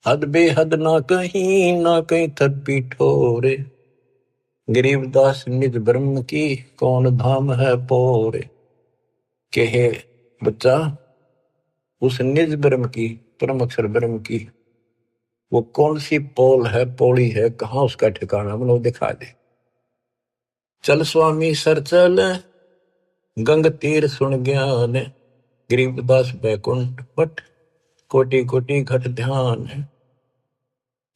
हद बेहद ना कहीं थद पीठोरे। गरीबदास निज ब्रह्म की, कौन धाम है पोरे। कहे बच्चा, उस निज ब्रह्म की, परम अक्षर ब्रह्म की वो कौन सी पोल है, पौड़ी है, कहाँ उसका ठिकाना, मतलब दिखा दे। चल स्वामी सर चल, गंग तीर सुन ज्ञान। गरीबदास बैकुंठ पट, कोटि कोटि घट ध्यान।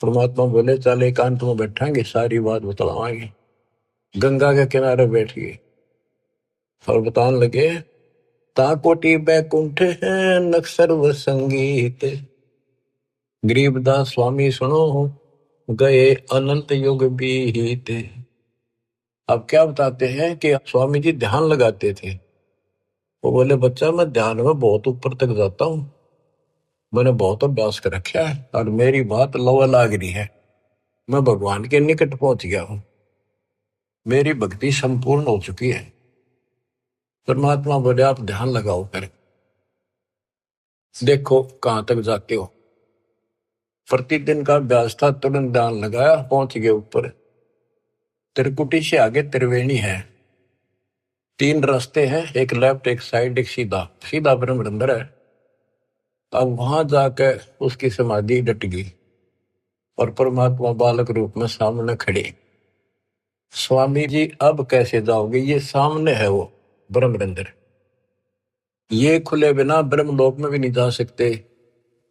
परमात्मा बोले चल एकांत में बैठांगे, सारी बात बतलावांगे। गंगा के किनारे बैठ गए और बताने लगे, ता कोटि बैकुंठ है नक सर्व संगीत। गरीबदास स्वामी सुनो, गए अनंत युग बीते। अब क्या बताते हैं कि स्वामी जी ध्यान लगाते थे। वो बोले बच्चा मैं ध्यान में बहुत ऊपर तक जाता हूँ, मैंने बहुत अभ्यास कर रखा है और मेरी बात लवा लाग रही है, मैं भगवान के निकट पहुंच गया हूँ, मेरी भक्ति संपूर्ण हो चुकी है। परमात्मा बोले आप ध्यान लगाओ, कर देखो कहां तक जाते हो। प्रतिदिन का अभ्यास था, तुरंत ध्यान लगाया, पहुंच गए ऊपर। त्रिकुटी से आगे त्रिवेणी है, 3 रास्ते हैं, एक लेफ्ट एक साइड एक सीधा, सीधा ब्रह्म अंदर है। अब वहां जाकर उसकी समाधि डट गई और परमात्मा बालक रूप में सामने खड़े। स्वामी जी अब कैसे जाओगे, ये सामने है वो ब्रह्म अंदर, ये खुले बिना ब्रह्मलोक में भी नहीं जा सकते।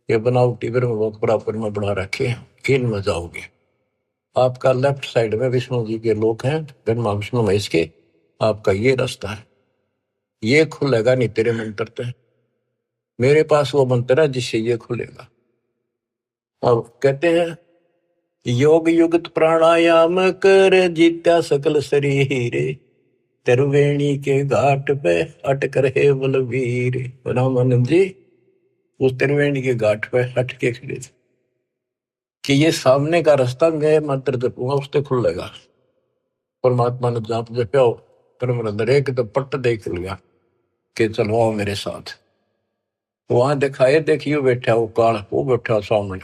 ये बनावटी ब्रह्मलोक बराबर में बना रखे, इनमें जाओगे। आपका लेफ्ट साइड में विष्णु जी के लोक हैं, ब्रह्मा विष्णु महेश के, आपका ये रास्ता है, ये खुलेगा नहीं तेरे मंत्र से। मेरे पास वो मंत्र है जिससे ये खुलेगा। अब कहते हैं योग युक्त प्राणायाम कर, जीत्या सकल शरीर। त्रिवेणी के घाट पे अटक रहे बलवीर। रामानंद जी उस त्रिवेणी के घाट पे हट के खड़े थे कि ये सामने का रास्ता मैं मंत्र जपूंगा उससे खुलेगा। परमात्मा ने जाप जपा, परम अंदर एक तो पट्ट देख लिया कि चलो आओ मेरे साथ। वहां दिखाए, देखियो बैठा वो काल, वो बैठा सामने।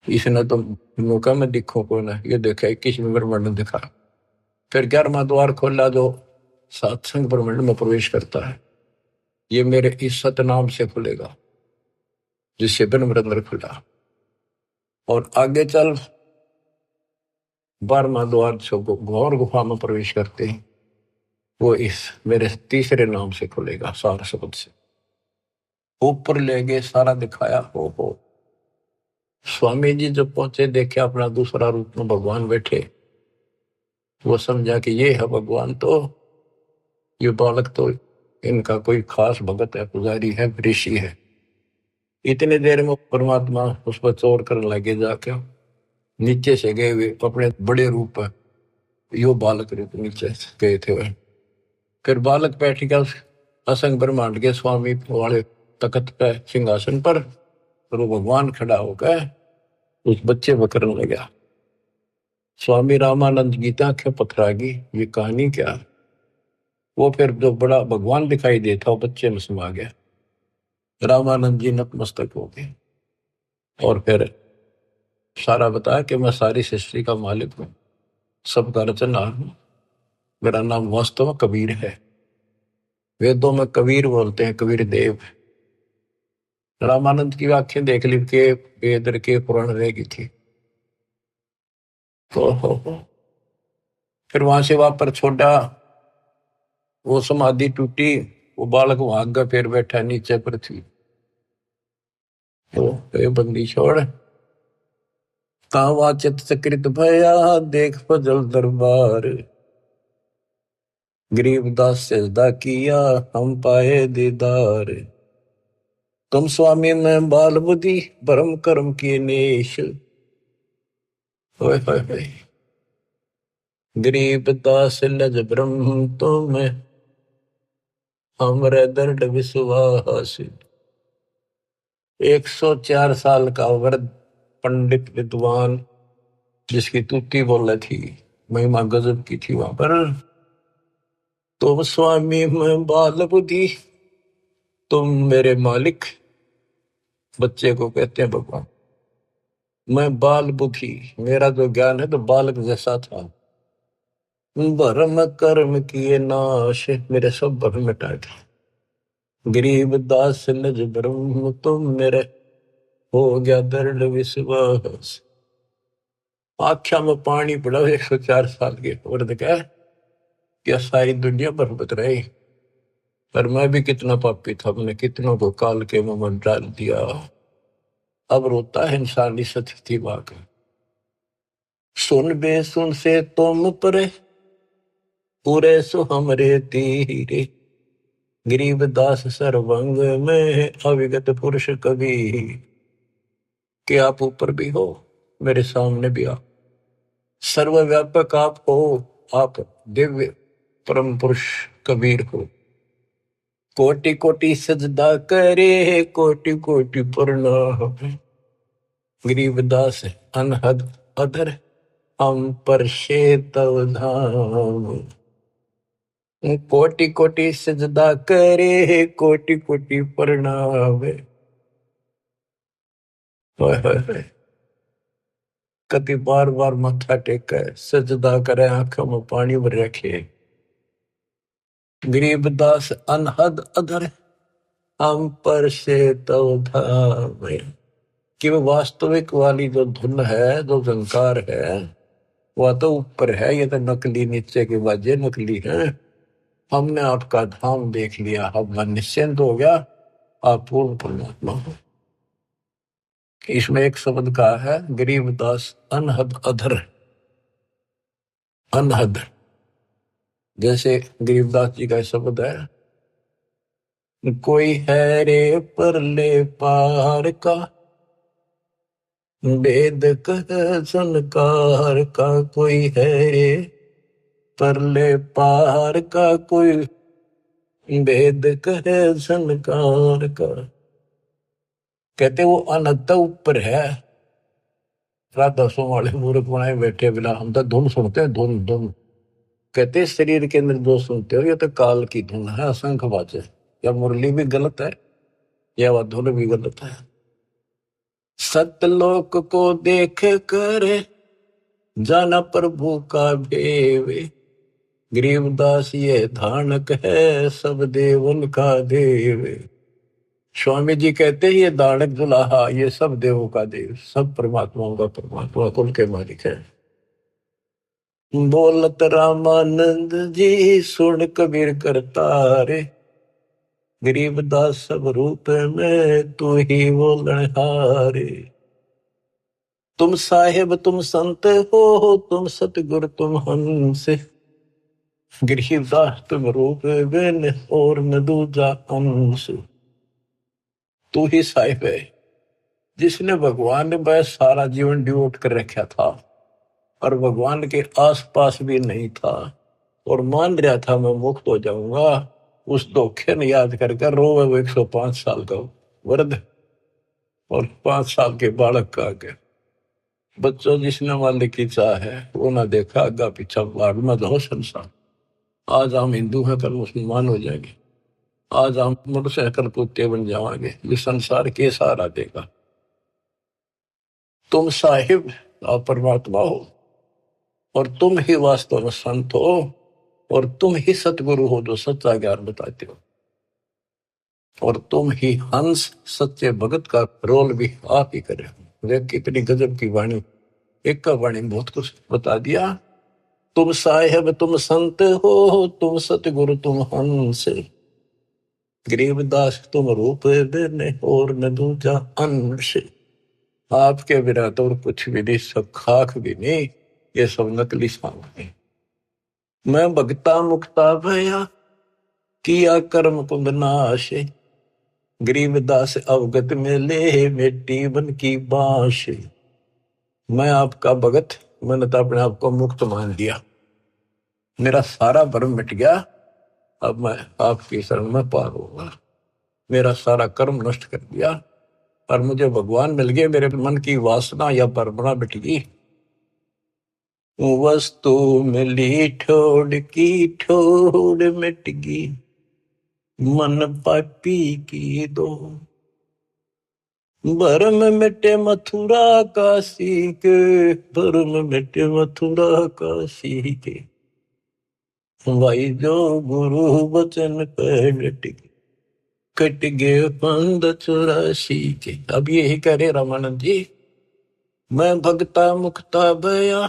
इसने तो मौका में दिखो को ना, ये देखा 21 ब्रह्मांड ने दिखा। फिर 11वां द्वार खोला जो सत्संग ब्रह्मांड में प्रवेश करता है, ये मेरे इस सतनाम से खुलेगा, जिससे ब्रह्मांड खुला। और आगे चल 12वां द्वार जो घोर गुफा में प्रवेश करते हैं, वो इस मेरे तीसरे नाम से खुलेगा, सार शब्द से। ऊपर ले गए, सारा दिखाया। हो स्वामी जी जब पहुंचे, देखे अपना दूसरा रूप में भगवान बैठे। वो समझा कि ये है भगवान, तो ये बालक तो इनका कोई खास भगत है, पुजारी है, ऋषि है। इतने देर में परमात्मा उस पर चोर करने लगे, जाके नीचे से गए हुए अपने बड़े रूप है, यो बालक रूप नीचे गए थे वह। फिर बालक बैठ गया उस असंग ब्रह्मांड के स्वामी वाले तख्त पे, सिंहासन पर, और वो भगवान खड़ा होकर उस बच्चे को करने लगा। स्वामी रामानंद की आंखें पथरागी, ये कहानी क्या। वो फिर जो बड़ा भगवान दिखाई देता वो बच्चे में समा गया। रामानंद जी नतमस्तक हो गए और फिर सारा बताया कि मैं सारी सृष्टि का मालिक हूँ, सबका रचनहार हूँ, मेरा नाम वास्तव में कबीर है। वेदों में कबीर बोलते हैं, कबीर देव। रामानंद की आंखें देख ली के वेद के पुराण रह गई थी। तो फिर वहां से वापस छोड़ा, वो समाधि टूटी, वो बालक वहां आगे फिर बैठा नीचे पृथ्वी। तो बंदी छोड़, तावा चित सकृत भया, देख फजल दरबार। गरीबदास सजदा किया, हम पाए दीदार। तुम स्वामी में बाल बुद्धि, भरम कर्म की नेश। होए होए होए। गरीब दास लज ब्रह्म तुम हमरे दर्द विश्वास। 104 साल का वृद्ध पंडित विद्वान जिसकी तूती बोले थी, महिमा गजब की थी वहां पर। तुम स्वामी मैं बाल बुद्धि, तुम मेरे मालिक। बच्चे को कहते हैं भगवान। मैं बाल बुद्धि, मेरा जो ज्ञान है तो बालक जैसा था। भरम कर्म किए नाश, मेरे सब भरम मिटाए थे। गरीब दास निज ब्रह्म तुम मेरे, हो गया दृढ़ विश्वास। आख्या में पानी पड़ा 104 साल के औरत का, क्या सारी दुनिया बरबत रही। पर मैं भी कितना पापी था, मैंने कितनों को काल के मुंह में डाल दिया। अब रोता है इंसानी स्थिति वाक। सुन बे सुन से तुम परे, पूरे सो हमरे तीरे। गरीब दास सर्वंग में अविगत पुरुष कवि। कि आप ऊपर भी हो, मेरे सामने भी आप। सर्वव्यापक आप हो, आप दिव्य परम पुरुष कबीर हो। कोटि कोटि सजदा करे, कोटि कोटि प्रणाम। गरीबदास अनहद अधर, हम पर तव धाम। कोटि कोटि सजदा करे, कोटि कोटि प्रणाम। कति बार बार माथा टेके सजदा करे, आंखों में पानी भर रखे। गरीबदास अनहद अधर, हम पर तव धाम। कि वो वास्तविक वाली जो धुन है, जो झंकार है, वह तो ऊपर है, ये तो नकली नीचे के बाजे नकली है। हमने आपका धाम देख लिया, अब मन निश्चिंत हो गया, आप पूर्ण परमात्मा हो। इसमें एक शब्द का है गरीबदास अनहद अधर। अनहद जैसे गरीबदास जी का शब्द है, कोई है रे परले पार का, वेद कह संकार का। कोई है रे परले पार का, कोई वेद कहे संकार का। कहते वो अनंत ऊपर है। राधा सो वाले मूर्ख बनाए बैठे बिना, हम तो धुन सुनते हैं, धुन धुन। कहते शरीर के अंदर जो सुनते हो ये तो काल की धुन है, असंख्य बाजे। या मुरली भी गलत है, या वह धुन भी गलत है। सतलोक को देख कर जाना प्रभु का भेवे। गरीबदास ये धानक है, सब देवन का देव। स्वामी जी कहते हैं ये दानक दुल्हा, ये सब देवों का देव, सब परमात्माओं का परमात्मा, कुल के मालिक है। बोलत रामानंद जी सुन कबीर करतारे, गरीबदास सब रूप में तू ही बोलन हारे। तुम साहेब तुम संत हो, तुम सतगुरु तुम हंस। गरीबदास तुम रूप बिन और न दूजा अंश। तू ही साहिब है जिसने भगवान ने बस सारा जीवन डिवोट कर रखा था, और भगवान के आसपास भी नहीं था, और मान रहा था मैं मुक्त हो जाऊंगा। उस धोखे ने याद करके रोवे वो 105 साल का वृद्ध और 5 साल के बालक का आगे। बच्चों जिसने मालिक की चाह है वो ना देखा आगा पीछा, बाढ़ में जाओ संसार। आज हम हिंदू हैं, कल मुसलमान हो जाएंगे। आज हम मोटरसाइकिल कुत्ते बन जाएंगे, ये संसार के सहारा देगा। तुम साहिब और परमात्मा हो, और तुम ही वास्तव में संत हो, और तुम ही सतगुरु हो जो सच्चा ज्ञान बताते हो, और तुम ही हंस सच्चे भगत का रोल भी आप ही करे। देख कितनी गजब की वाणी, एक का वाणी बहुत कुछ बता दिया। तुम साहिब तुम संत हो, तुम सतगुरु तुम हंस। गरीबदास तुम रूप बिन और न दूजा अंश। आपके बिना तो और कुछ भी नहीं, सब खाक भी नहीं, ये सब नकली सामने। मैं भगता मुक्ता भया, किया कर्म कुंद नाश। गरीबदास अवगत में ले, मिट्टी बन की बांश। मैं आपका भगत, मैंने तो अपने आप को मुक्त मान लिया। मेरा सारा भ्रम मिट गया, अब मैं आपकी शरण में पार होगा। मेरा सारा कर्म नष्ट कर दिया और मुझे भगवान मिल गए, मेरे मन की वासना या परमना मिट गई। वस्तु मिली ठोड़ की ठोड़ मिट गई, मन पापी की दो। भरम मिटे मथुरा काशी के, भरम मिटे मथुरा काशी के, भाई जो गुरु वचन पे डट गए, कट गए पंद 84 के। अब यही करे रामानंद जी, मैं भगता मुक्ता भया,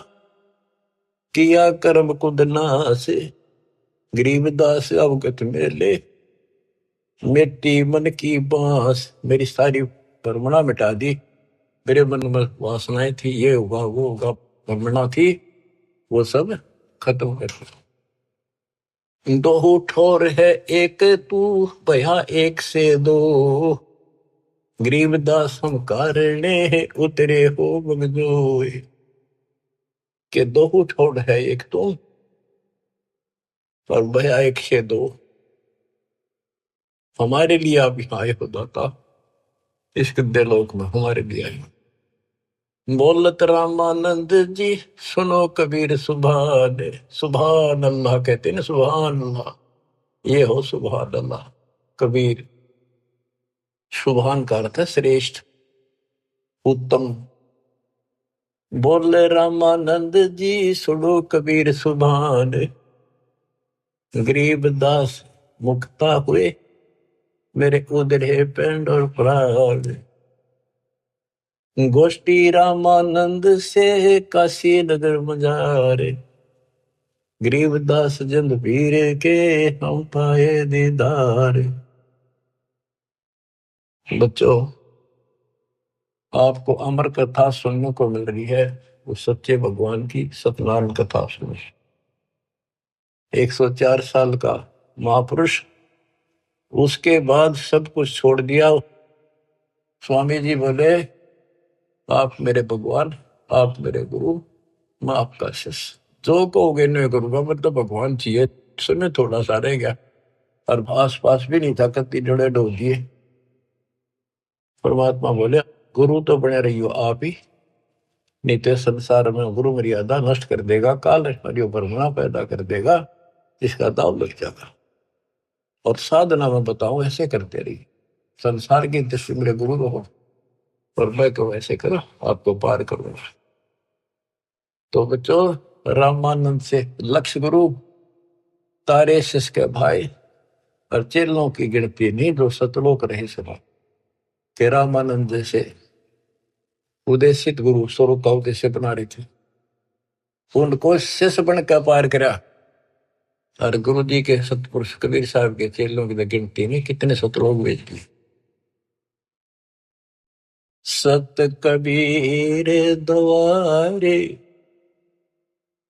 किया कर्म कुद नासे, गरीबदास अवगत मेले, मिट्टी मन की बांस। मेरी सारी परमणा मिटा दी, मेरे मन में वासनाएं थी, ये होगा वो होगा, परमणा थी, वो सब खत्म कर दी। दो ठोर है एक तू, भया एक से दो, गरीबदास हम कारणे उतरे हो बगजोए। के दो ठोर है एक तू और भया एक से दो। हमारे लिए आप यहाँ आए हो दाता, इस गद्दे लोक में हमारे लिए आए। बोलत रामानंद जी सुनो कबीर सुभान, सुभान अल्लाह कहते ना, सुभान अल्लाह, ये हो सुभान अल्लाह। कबीर, सुभान का अर्थ है श्रेष्ठ, उत्तम। बोले रामानंद जी सुनो कबीर सुभान, गरीब दास मुक्ता हुए, मेरे उधरे पेंड और प्राण। गोष्ठी रामानंद से काशी नगर मजारे, गरीबदास जंद पीर के हम पाए दीदार। बच्चों, आपको अमर कथा सुनने को मिल रही है, वो सच्चे भगवान की सत्यनारायण कथा सुनो। 104 साल का महापुरुष, उसके बाद सब कुछ छोड़ दिया। स्वामी जी बोले, आप मेरे भगवान, आप मेरे गुरु, मैं आपका शिष्य, जो कहोगे नहीं करूंगा, मतलब भगवान चाहिए। समय थोड़ा सा रह गया और आस पास भी नहीं था, कत्ती जोड़े डोल दिए। परमात्मा बोले, गुरु तो बने रहियो आप ही, नहीं तो संसार में गुरु मर्यादा नष्ट कर देगा, काल हरियो परमना पैदा कर देगा, इसका दाव लग जाएगा। और साधना में बताऊं, ऐसे करते रहिए, संसार की दृष्टि मेरे गुरु रहो और मैं कहूँ ऐसे करो, आपको पार करूंगा। तो बच्चों, रामानंद से लक्ष्य गुरु, तारे शिष्य के भाई, और चेलों की गिनती नहीं जो सतलोक रहे सभा के। रामानंद जैसे उदेशित गुरु स्वरूप का उद्देश्य बना रहे थे, उनको शिष्य बनकर पार करा। और गुरु जी के सतपुरुष कबीर साहब के चेलों की गिनती नहीं, कितने सतलोक भेज दिए। सत कबीर द्वारे,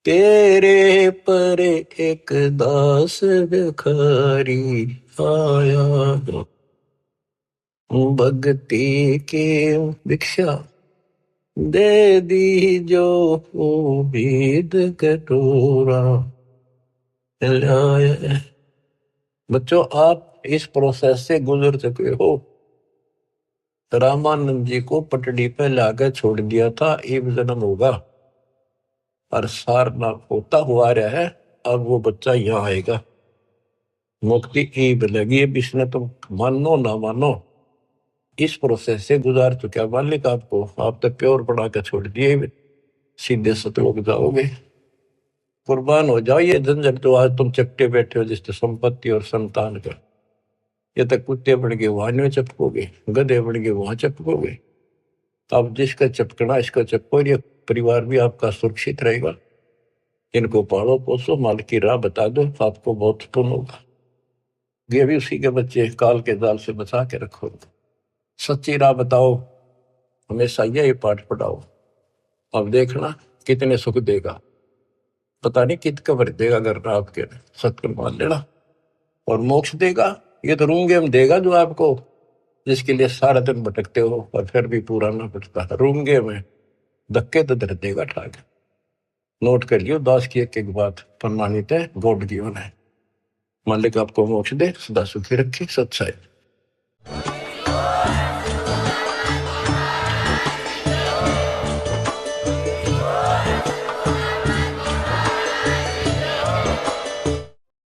तेरे पर एक दास भिखारी आया, भक्ति की भिक्षा दे दी जो उम्मीद कटोरा लाया। बच्चों, आप इस प्रोसेस से गुजर चुके हो। रामानंद जी को पटड़ी पे लाकर छोड़ दिया था, एक जन्म होगा और सारनाथ होता हुआ रहा है, अब वो बच्चा यहाँ आएगा, मुक्ति ईब लगी है। इसने तुम मानो ना मानो, इस प्रोसेस से गुजार चुका मालिक आपको। आप तो प्योर बना के छोड़ दिए, सीधे सतलोक जाओगे। कुर्बान हो जाओ ये झंझट तो आज तुम चपटे बैठे हो, जिससे संपत्ति और संतान का। ये तक कुत्ते बन के वहां में चपकोगे, गधे बन के वहां चपकोगे। अब जिसका चपकना इसका चपको, ये परिवार भी आपका सुरक्षित रहेगा। इनको पालो पोसो, माल की राह बता दो, आपको बहुत पुण्य होगा। ये भी उसी के बच्चे, काल के जाल से बचा के रखो। सच्ची राह बताओ, हमेशा यही पाठ पढ़ाओ। अब देखना कितने सुख देगा, पता नहीं कित कबर देगा। अगर आपके सत्कर्म मान लेना, और मोक्ष देगा, ये तो रूंगे में देगा जो आपको, जिसके लिए सारा दिन भटकते हो और फिर भी पूरा ना बचता। रूंगे में धक्के तो धर देगा ठाक। नोट कर लियो, दास की एक एक बात प्रमाणित है, गॉड गिवन है। मालिक आपको मोक्ष दे, सदा सुखी रखे, सत्साई।